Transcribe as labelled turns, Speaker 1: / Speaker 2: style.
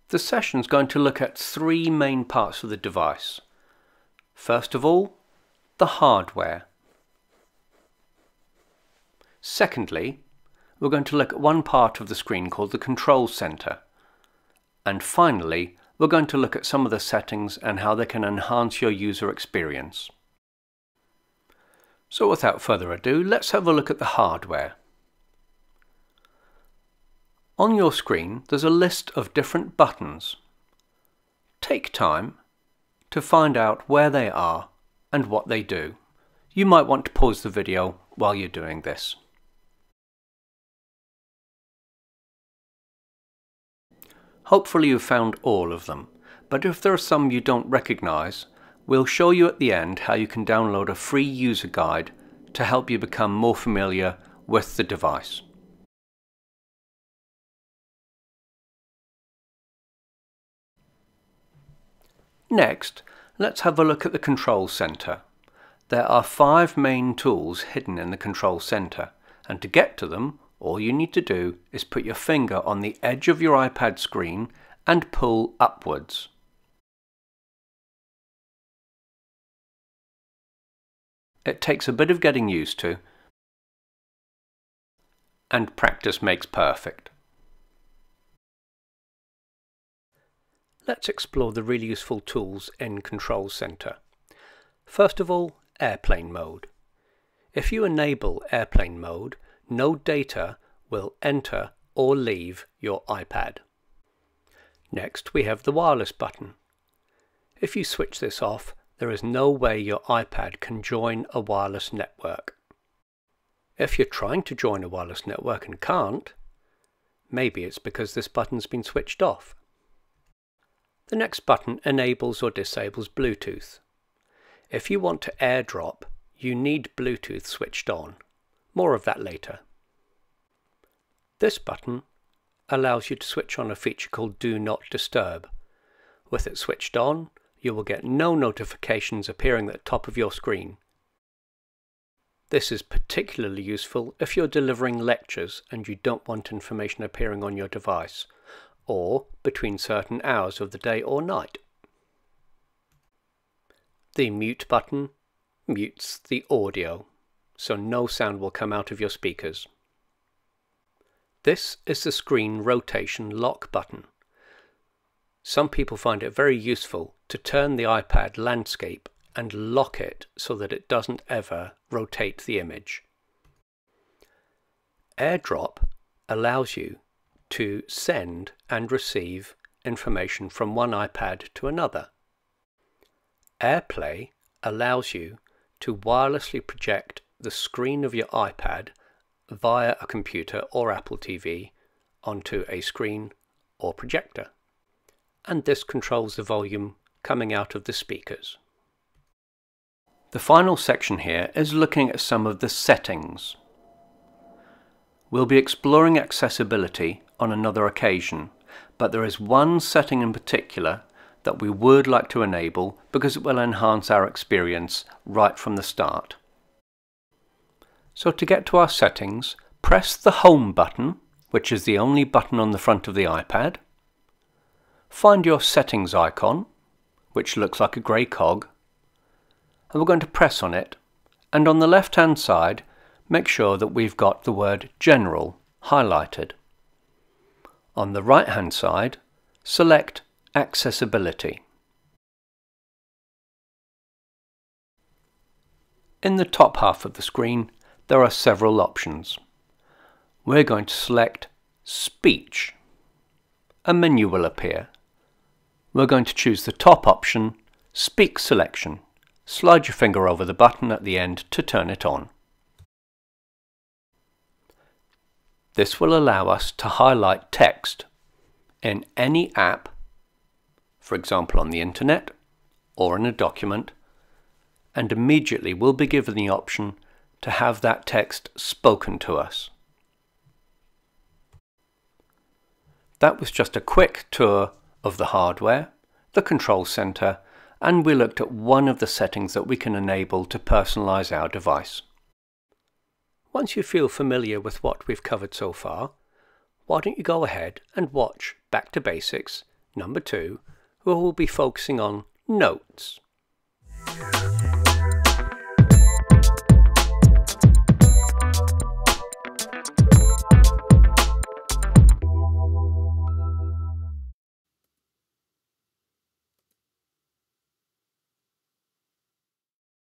Speaker 1: The session is going to look at three main parts of the device. First of all, the hardware. Secondly, we're going to look at one part of the screen called the control center. And finally, we're going to look at some of the settings and how they can enhance your user experience. So without further ado, let's have a look at the hardware. On your screen, there's a list of different buttons. Take time to find out where they are and what they do. You might want to pause the video while you're doing this. Hopefully you've found all of them, but if there are some you don't recognize, we'll show you at the end how you can download a free user guide to help you become more familiar with the device. Next, let's have a look at the control center. There are 5 main tools hidden in the control center, and to get to them, all you need to do is put your finger on the edge of your iPad screen and pull upwards. It takes a bit of getting used to, and practice makes perfect. Let's explore the really useful tools in Control Center. First of all, Airplane Mode. If you enable Airplane Mode, no data will enter or leave your iPad. Next, we have the wireless button. If you switch this off, there is no way your iPad can join a wireless network. If you're trying to join a wireless network and can't, maybe it's because this button's been switched off. The next button enables or disables Bluetooth. If you want to AirDrop, you need Bluetooth switched on. More of that later. This button allows you to switch on a feature called Do Not Disturb. With it switched on, you will get no notifications appearing at the top of your screen. This is particularly useful if you're delivering lectures and you don't want information appearing on your device, or between certain hours of the day or night. The mute button mutes the audio, so no sound will come out of your speakers. This is the screen rotation lock button. Some people find it very useful to turn the iPad landscape and lock it so that it doesn't ever rotate the image. AirDrop allows you to send and receive information from one iPad to another. AirPlay allows you to wirelessly project the screen of your iPad via a computer or Apple TV onto a screen or projector. And this controls the volume coming out of the speakers. The final section here is looking at some of the settings. We'll be exploring accessibility on another occasion, but there is one setting in particular that we would like to enable because it will enhance our experience right from the start. So to get to our settings, press the Home button, which is the only button on the front of the iPad. Find your settings icon, which looks like a grey cog, and we're going to press on it, and on the left hand side make sure that we've got the word General highlighted. On the right hand side, select Accessibility. In the top half of the screen there are several options. We're going to select Speech. A menu will appear. We're going to choose the top option, Speak Selection. Slide your finger over the button at the end to turn it on. This will allow us to highlight text in any app, for example on the internet or in a document, and immediately we'll be given the option to have that text spoken to us. That was just a quick tour of the hardware, the control center, and we looked at one of the settings that we can enable to personalize our device. Once you feel familiar with what we've covered so far, why don't you go ahead and watch Back to Basics number 2, where we'll be focusing on notes.